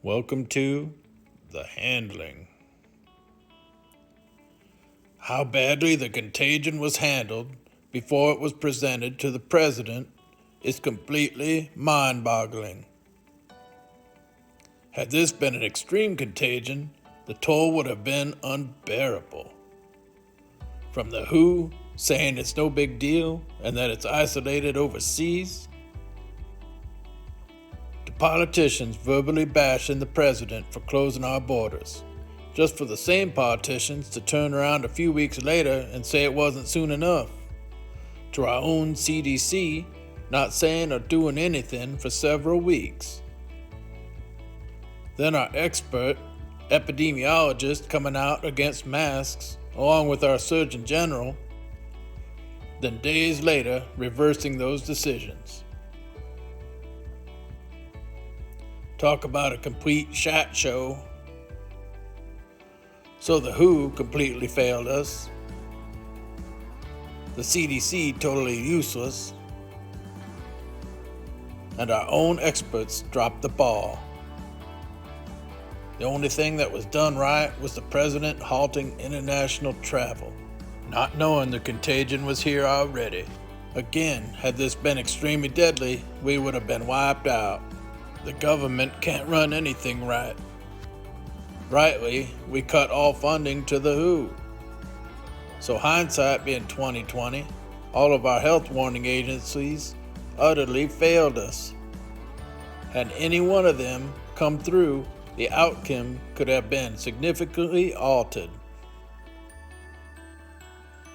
Welcome to The Handling. How badly the contagion was handled before it was presented to the president is completely mind-boggling. Had this been an extreme contagion, the toll would have been unbearable. From the WHO saying it's no big deal and that it's isolated overseas, to politicians verbally bashing the president for closing our borders, just for the same politicians to turn around a few weeks later and say it wasn't soon enough, to our own CDC not saying or doing anything for several weeks. Then our expert epidemiologist coming out against masks, along with our Surgeon General, then days later reversing those decisions. Talk about a complete shot show. So the WHO completely failed us, the CDC totally useless, and our own experts dropped the ball. The only thing that was done right was the president halting international travel, not knowing the contagion was here already. Again, had this been extremely deadly, we would have been wiped out. The government can't run anything right. Rightly, we cut all funding to the WHO. So hindsight being 2020, all of our health warning agencies utterly failed us. Had any one of them come through, the outcome could have been significantly altered.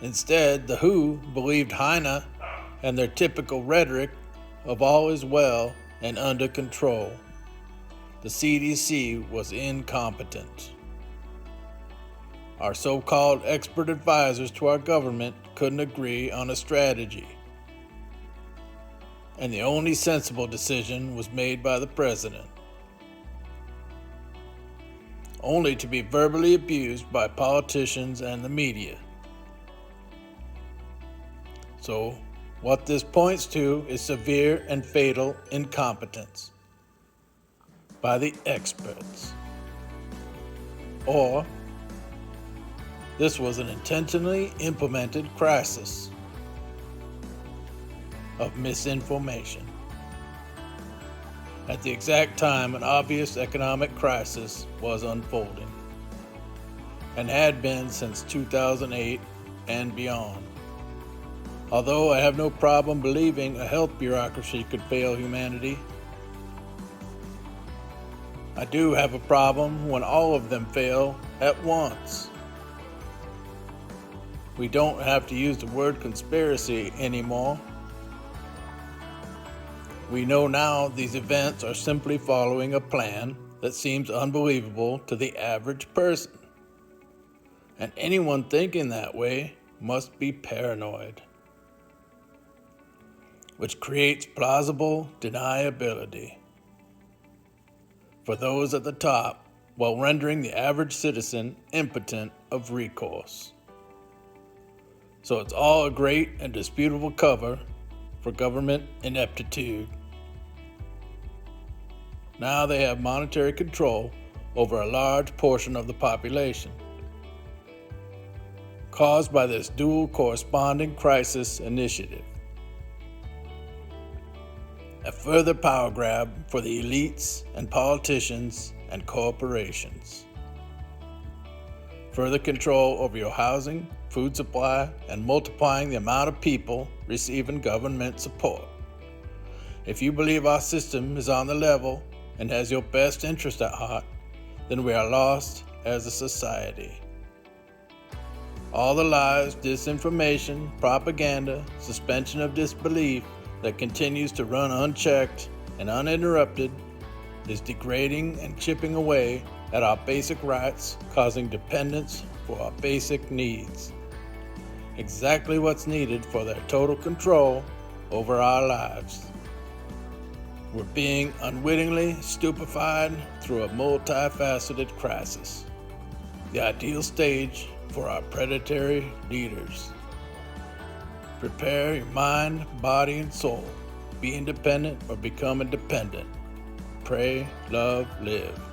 Instead, the WHO believed Heine and their typical rhetoric of all is well and under control. The CDC was incompetent. Our so-called expert advisors to our government couldn't agree on a strategy. And the only sensible decision was made by the president, only to be verbally abused by politicians and the media. So, what this points to is severe and fatal incompetence by the experts. Or, this was an intentionally implemented crisis of misinformation at the exact time an obvious economic crisis was unfolding, and had been since 2008 and beyond. Although I have no problem believing a health bureaucracy could fail humanity, I do have a problem when all of them fail at once. We don't have to use the word conspiracy anymore. We know now these events are simply following a plan that seems unbelievable to the average person. And anyone thinking that way must be paranoid, which creates plausible deniability for those at the top, while rendering the average citizen impotent of recourse. So it's all a great and disputable cover for government ineptitude. Now they have monetary control over a large portion of the population, caused by this dual corresponding crisis initiative. A further power grab for the elites and politicians and corporations. Further control over your housing, food supply, and multiplying the amount of people receiving government support. If you believe our system is on the level and has your best interest at heart, then we are lost as a society. All the lies, disinformation, propaganda, suspension of disbelief that continues to run unchecked and uninterrupted is degrading and chipping away at our basic rights, causing dependence for our basic needs. Exactly what's needed for their total control over our lives. We're being unwittingly stupefied through a multifaceted crisis, the ideal stage for our predatory leaders. Prepare your mind, body, and soul. Be independent or become independent. Pray, love, live.